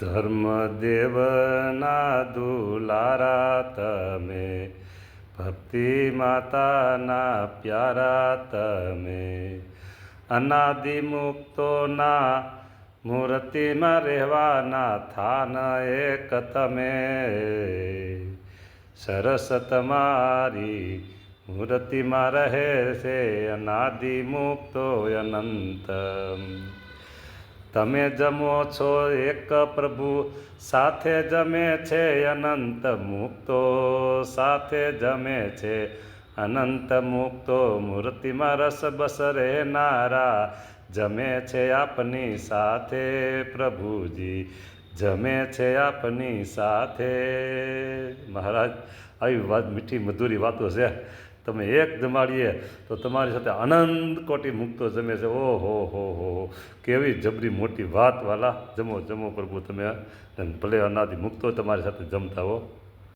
ધર્મદેવના દુલારા તમે, ભક્તિ માતાના પ્યારા તમે, અનાદિ મુક્તોના મૂર્તિમાં રહેવાના થાન એક તમે. સરસ તમારી મૂર્તિમાં રહે છે અનાદિ મુક્તો અનંત. તમે જમો છો એક પ્રભુ સાથે જમે છે અનંત મુક્તો, સાથે જમે છે અનંત મુક્તો. મૂર્તિમાં રસ બસ રહેનારા જમે છે આપની સાથે પ્રભુજી, જમે છે આપની સાથે. મહારાજ આવી વાત મીઠી મધુરી વાતો છે. તમે એક જમાડીએ તો તમારી સાથે અનંત કોટી મુક્તો જમે છે. ઓહો હો હો, કેવી જબરી મોટી વાત વાલા. જમો જમો પ્રભુ તમે, ભલે અનાદિ મુક્તો તમારી સાથે જમતા હો.